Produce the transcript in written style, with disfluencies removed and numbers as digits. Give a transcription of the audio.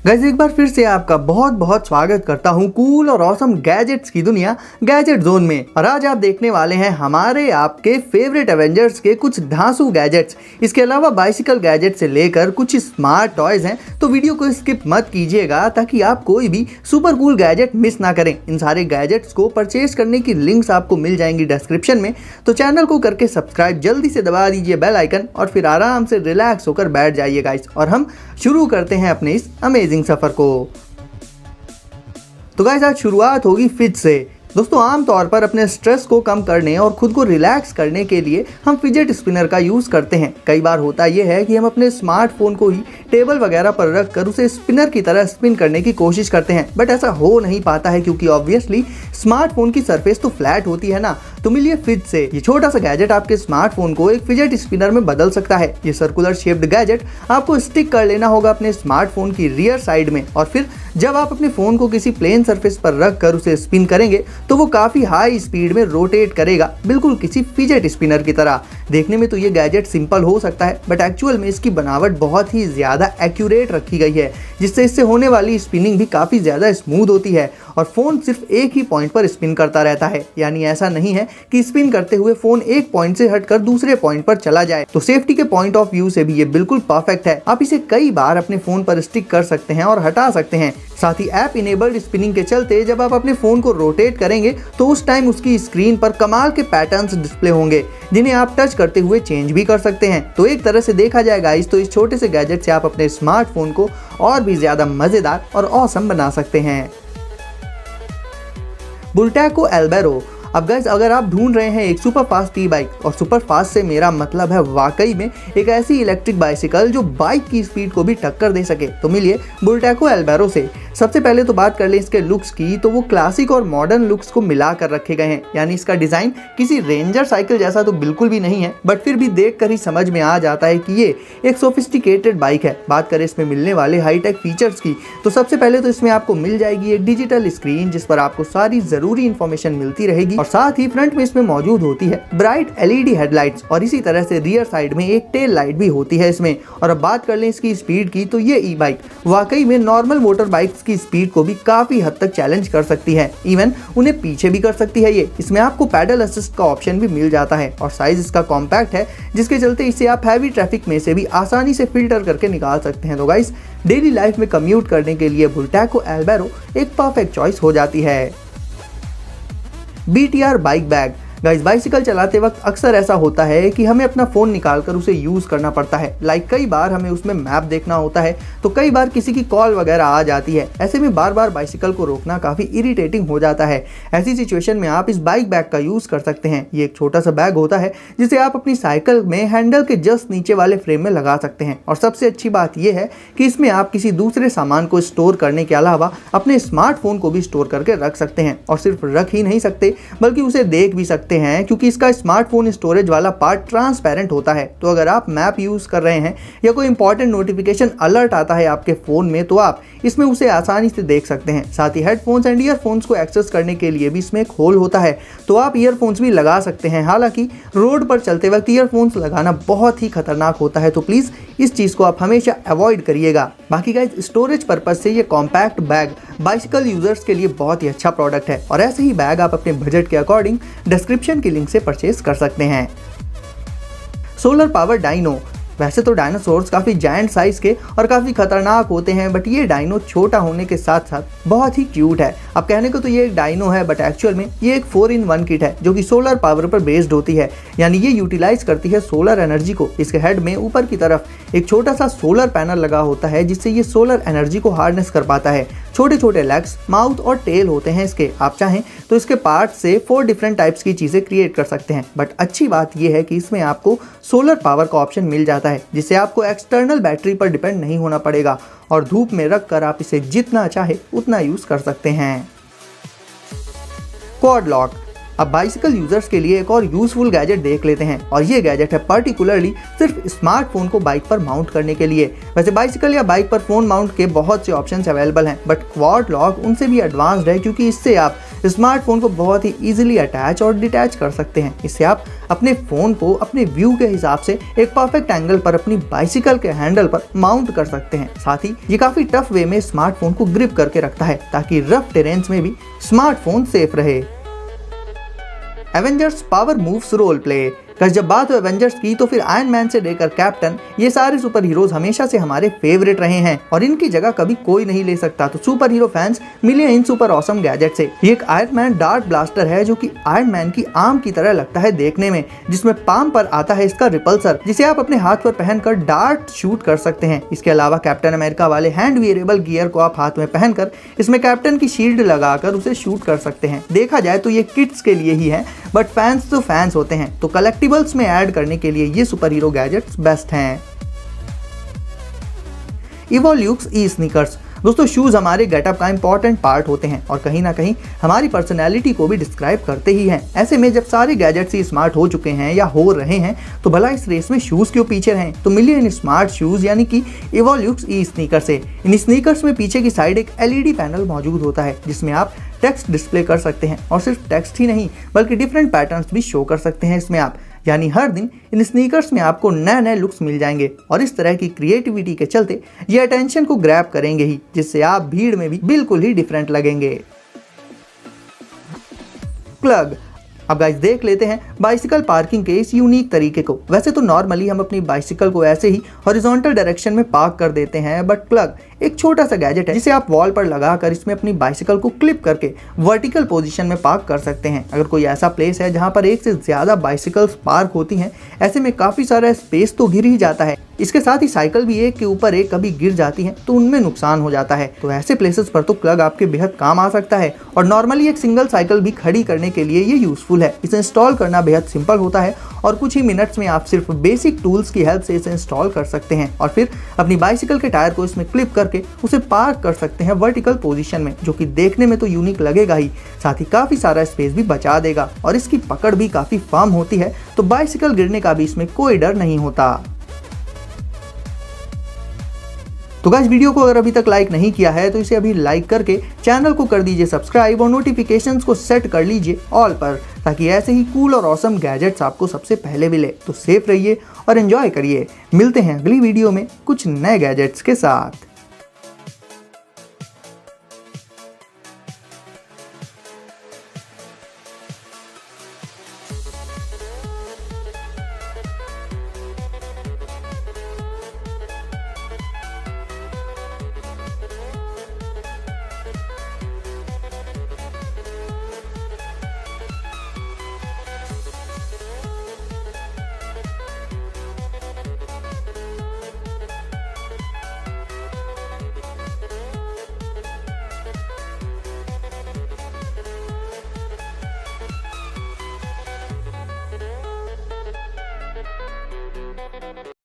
Guys एक बार फिर से आपका बहुत बहुत स्वागत करता हूं कूल और ऑसम गैजेट्स की दुनिया गैजेट जोन में। और आज आप देखने वाले हैं हमारे आपके फेवरेट एवेंजर्स के कुछ धांसू गैजेट्स। इसके अलावा बाइसिकल गैजेट से लेकर कुछ स्मार्ट टॉयज हैं, तो वीडियो को स्किप मत कीजिएगा ताकि आप कोई भी सुपर कूल गैजेट मिस ना करें। इन सारे गैजेट्स को परचेज करने की लिंक्स आपको मिल जाएंगी डिस्क्रिप्शन में, तो चैनल को करके सब्सक्राइब जल्दी से दबा दीजिए बेल आइकन और फिर आराम से रिलैक्स होकर बैठ जाइए गाइस। और हम शुरू करते हैं अपने इस अमेजिंग सफर को। तो गाइस आज शुरुआत होगी फिज से। दोस्तों आमतौर पर अपने स्ट्रेस को कम करने और खुद को रिलैक्स करने के लिए हम फिजेट स्पिनर का यूज़ करते हैं। कई बार होता यह है कि हम अपने स्मार्टफोन को ही टेबल वगैरह पर रख कर उसे स्पिनर की तरह स्पिन करने की कोशिश करते हैं, बट ऐसा हो नहीं पाता है क्योंकि ऑब्वियसली स्मार्टफोन की सरफेस तो फ्लैट होती है ना। तो मिलिए फिज से। ये छोटा सा गैजेट आपके स्मार्टफोन को एक फिजेट स्पिनर में बदल सकता है। ये सर्कुलर शेप्ड गैजेट आपको स्टिक कर लेना होगा अपने स्मार्टफोन की रियर साइड में, और फिर जब आप अपने फोन को किसी प्लेन सरफेस पर रख कर उसे स्पिन करेंगे तो वो काफी हाई स्पीड में रोटेट करेगा, बिल्कुल किसी फिजेट स्पिनर की तरह। देखने में तो ये गैजेट सिंपल हो सकता है, बट एक्चुअल में इसकी बनावट बहुत ही ज्यादा एक्यूरेट रखी गई है, जिससे इससे होने वाली स्पिनिंग भी काफी ज्यादा स्मूथ होती है और फोन सिर्फ एक ही पॉइंट पर स्पिन करता रहता है। यानी ऐसा नहीं है कि स्पिन करते हुए फोन एक पॉइंट से हटकर दूसरे पॉइंट पर चला जाए। तो सेफ्टी के पॉइंट ऑफ व्यू से भी ये बिल्कुल परफेक्ट है। आप इसे कई बार अपने फोन पर स्टिक कर सकते हैं और हटा सकते हैं। साथ ही ऐप इनेबल्ड स्पिनिंग के चलते जब आप अपने फोन को रोटेट करेंगे तो उस टाइम उसकी स्क्रीन पर कमाल के पैटर्न्स डिस्प्ले होंगे, जिन्हें आप टच करते हुए चेंज भी कर सकते हैं। तो एक तरह से देखा जाए गाइस तो इस छोटे से गैजेट से आप अपने स्मार्टफोन को और भी ज्यादा मजेदार और ऑसम बना सकते हैं। बुल्टैको एल्बेरो। अब गाइस अगर आप ढूंढ रहे हैं एक सुपर फास्ट ई बाइक, और सुपर फास्ट से मेरा मतलब है वाकई में एक ऐसी इलेक्ट्रिक बाइसिकल जो बाइक की स्पीड को भी टक्कर दे सके, तो मिलिए बुल्टैको एल्बेरो से। सबसे पहले तो बात कर ले इसके लुक्स की, तो वो क्लासिक और मॉडर्न लुक्स को मिला कर रखे गए हैं। यानी इसका डिजाइन किसी रेंजर साइकिल जैसा तो बिल्कुल भी नहीं है, बट फिर भी देख कर ही समझ में आ जाता है कि ये एक सोफिस्टिकेटेड बाइक है। बात करें इसमें मिलने वाले हाईटेक फीचर्स की, तो सबसे पहले तो इसमें आपको मिल जाएगी एक डिजिटल स्क्रीन जिस पर आपको सारी जरूरी इंफॉर्मेशन मिलती रहेगी, और साथ ही फ्रंट में इसमें मौजूद होती है ब्राइट एलईडी हेडलाइट्स, और इसी तरह से रियर साइड में एक टेल लाइट भी होती है इसमें। और अब बात कर लें इसकी स्पीड की, तो ये ई बाइक वाकई में नॉर्मल मोटर बाइक्स की स्पीड को भी काफी हद तक चैलेंज कर सकती है, इवन उन्हें पीछे भी कर सकती है ये। इसमें आपको पैडल असिस्ट का ऑप्शन भी मिल जाता है, और साइज इसका कॉम्पैक्ट है जिसके चलते इसे आप हैवी ट्रैफिक में से भी आसानी से फिल्टर करके निकाल सकते हैं। तो गाइस डेली लाइफ में कम्यूट करने के लिए बुल्टैको एल्बेरो एक परफेक्ट चॉइस हो जाती है। BTR bike bag. Guys bicycle चलाते वक्त अक्सर ऐसा होता है कि हमें अपना फोन निकालकर उसे यूज करना पड़ता है। लाइक कई बार हमें उसमें मैप देखना होता है, तो कई बार किसी की कॉल वगैरह आ जाती है। ऐसे में बार बार बाइसिकल को रोकना काफी इरिटेटिंग हो जाता है। ऐसी सिचुएशन में आप इस बाइक बैग का यूज कर सकते हैं। ये एक छोटा सा बैग होता है जिसे आप अपनी साइकिल में हैंडल के जस्ट नीचे वाले फ्रेम में लगा सकते हैं। और सबसे अच्छी बात यह है कि इसमें आप किसी दूसरे सामान को स्टोर करने के अलावा अपने स्मार्टफोन को भी स्टोर करके रख सकते हैं। और सिर्फ रख ही नहीं सकते बल्कि उसे देख भी सकते हैं, क्योंकि इसका स्मार्टफोन स्टोरेज वाला पार्ट ट्रांसपेरेंट होता है। तो अगर आप मैप यूज कर रहे हैं या कोई इंपॉर्टेंट नोटिफिकेशन अलर्ट आता है आपके फोन में, तो आप इसमें उसे आसानी से देख सकते हैं। साथ ही हेडफोन्स एंड ईयरफोन्स को एक्सेस करने के लिए भी इसमें एक होल होता है, तो आप ईयरफोन्स भी लगा सकते हैं। हालांकि रोड पर चलते वक्त ईयरफोन्स लगाना बहुत ही खतरनाक होता है, तो प्लीज इस चीज को आप हमेशा अवॉइड करिएगा। बाकी गाइस स्टोरेज पर्पज से ये कॉम्पैक्ट बैग बाइसिकल यूजर्स के लिए बहुत ही अच्छा प्रोडक्ट है, और ऐसे ही बैग आप अपने बजट के अकॉर्डिंग डिस्क्रिप्शन की लिंक से परचेज कर सकते हैं। Solar power dyno. वैसे तो डायनासोर्स काफ़ी जायंट साइज के और काफ़ी खतरनाक होते हैं, बट ये डायनो छोटा होने के साथ साथ बहुत ही क्यूट है। अब कहने को तो ये एक डायनो है, बट एक्चुअल में ये एक 4-in-1 किट है जो कि सोलर पावर पर बेस्ड होती है। यानी ये यूटिलाइज करती है सोलर एनर्जी को। इसके हेड में ऊपर की तरफ एक छोटा सा सोलर पैनल लगा होता है जिससे ये सोलर एनर्जी को हार्नेस कर पाता है। छोटे छोटे लेग्स, माउथ और टेल होते हैं इसके। आप चाहें तो इसके पार्ट से 4 डिफरेंट टाइप्स की चीज़ें क्रिएट कर सकते हैं, बट अच्छी बात यह है कि इसमें आपको सोलर पावर का ऑप्शन मिल जाता है, जिससे आपको एक्सटर्नल बैटरी पर डिपेंड नहीं होना पड़ेगा, और धूप में रख कर आप इसे जितना चाहे उतना यूज़ कर सकते हैं। Quad lock. अब बाइसिकल यूजर्स के लिए एक और यूजफुल गैजेट देख लेते हैं, और ये गैजेट है पर्टिकुलरली सिर्फ स्मार्टफोन को बाइक पर माउंट करने के लिए। वैसे बाइसिकल या बाइक पर फोन माउंट के बहुत से ऑप्शंस अवेलेबल हैं, बट क्वाड लॉक उनसे भी एडवांस्ड है, क्योंकि इससे आप स्मार्टफोन को बहुत ही इजीली अटैच और डिटैच कर सकते हैं। इससे आप अपने फ़ोन को अपने व्यू के हिसाब से एक परफेक्ट एंगल पर अपनी बाइसिकल के हैंडल पर माउंट कर सकते हैं। साथ ही ये काफ़ी टफ वे में स्मार्टफोन को ग्रिप करके रखता है ताकि रफ टेरेन्स में भी स्मार्टफोन सेफ रहे। Avengers power moves role play. जब बात हो एवेंजर्स की तो फिर आयरन मैन से लेकर कैप्टन, ये सारे सुपर हीरोज हमेशा से हमारे फेवरेट रहे हैं और इनकी जगह कभी कोई नहीं ले सकता। तो सुपर हीरो फैंस मिले इन सुपर ऑसम गैजेट से। ये एक आयरन मैन डार्ट ब्लास्टर है जो कि आयरन मैन की आर्म की तरह लगता है देखने में, जिसमें पाम पर आता है इसका रिपल्सर, जिसे आप अपने हाथ पर पहनकर डार्ट शूट कर सकते हैं। इसके अलावा कैप्टन अमेरिका वाले हैंड वेयरेबल गियर को आप हाथ में पहनकर इसमें कैप्टन की शील्ड लगाकर उसे शूट कर सकते हैं। देखा जाए तो ये किड्स के लिए ही है, बट फैंस तो फैंस होते हैं, तो कलेक्टिबल्स में ऐड करने के लिए ये सुपर हीरो गैजेट्स बेस्ट हैं। इवोल्यूक्स ई स्नीकर्स। दोस्तों शूज हमारे गेटअप का इंपॉर्टेंट पार्ट होते हैं और कहीं ना कहीं हमारी पर्सनैलिटी को भी डिस्क्राइब करते ही हैं। ऐसे में जब सारे गैजेट्स ही स्मार्ट हो चुके हैं या हो रहे हैं तो भला इस रेस में शूज क्यों पीछे रहें। तो मिलिए इन स्मार्ट शूज यानी कि इवोल्यूक्स ई स्नीकर से। इन स्नीकर्स में पीछे की साइड एक LED पैनल मौजूद होता है जिसमें आप टेक्स्ट डिस्प्ले कर सकते हैं और सिर्फ टेक्स्ट ही नहीं बल्कि डिफरेंट पैटर्न्स भी शो कर सकते हैं इसमें आप। यानी हर दिन इन स्नीकर्स में आपको नए नए लुक्स मिल जाएंगे और इस तरह की क्रिएटिविटी के चलते ये अटेंशन को ग्रैब करेंगे ही, जिससे आप भीड़ में भी बिल्कुल ही डिफरेंट लगेंगे। प्लग। अब गाइस देख लेते हैं बाइसिकल पार्किंग के इस यूनिक तरीके को। वैसे तो नॉर्मली हम अपनी बाइसिकल को ऐसे ही हॉरिजॉन्टल डायरेक्शन में पार्क कर देते हैं, बट प्लग एक छोटा सा गैजेट है जिसे आप वॉल पर लगाकर इसमें अपनी बाइसिकल को क्लिप करके वर्टिकल पोजीशन में पार्क कर सकते हैं। अगर कोई ऐसा प्लेस है जहां पर एक से ज्यादा बाइसिकल्स पार्क होती हैं, ऐसे में काफी सारा स्पेस तो गिर ही जाता है। इसके साथ ही साइकिल भी एक के ऊपर एक कभी गिर जाती हैं तो उनमें नुकसान हो जाता है। तो ऐसे प्लेसेस पर तो प्लग आपके बेहद काम आ सकता है और नॉर्मली एक सिंगल साइकिल भी खड़ी करने के लिए ये यूजफुल है। इसे इंस्टॉल करना बेहद सिंपल होता है और कुछ ही मिनट्स में आप सिर्फ बेसिक टूल्स की हेल्प से इसे इंस्टॉल कर सकते हैं और फिर अपनी बाइसिकल के टायर को इसमें क्लिप करके उसे पार्क कर सकते हैं वर्टिकल पोजीशन में, जो कि देखने में तो यूनिक लगेगा ही, साथ ही काफी सारा स्पेस भी बचा देगा और इसकी पकड़ भी काफी फर्म होती है, तो बाइसिकल गिरने का भी इसमें कोई डर नहीं होता। तो गाइस वीडियो को अगर अभी तक लाइक नहीं किया है तो इसे अभी लाइक करके चैनल को कर दीजिए सब्सक्राइब और नोटिफिकेशंस को सेट कर लीजिए ऑल पर, ताकि ऐसे ही कूल और ऑसम गैजेट्स आपको सबसे पहले मिले। तो सेफ रहिए और एंजॉय करिए। मिलते हैं अगली वीडियो में कुछ नए गैजेट्स के साथ।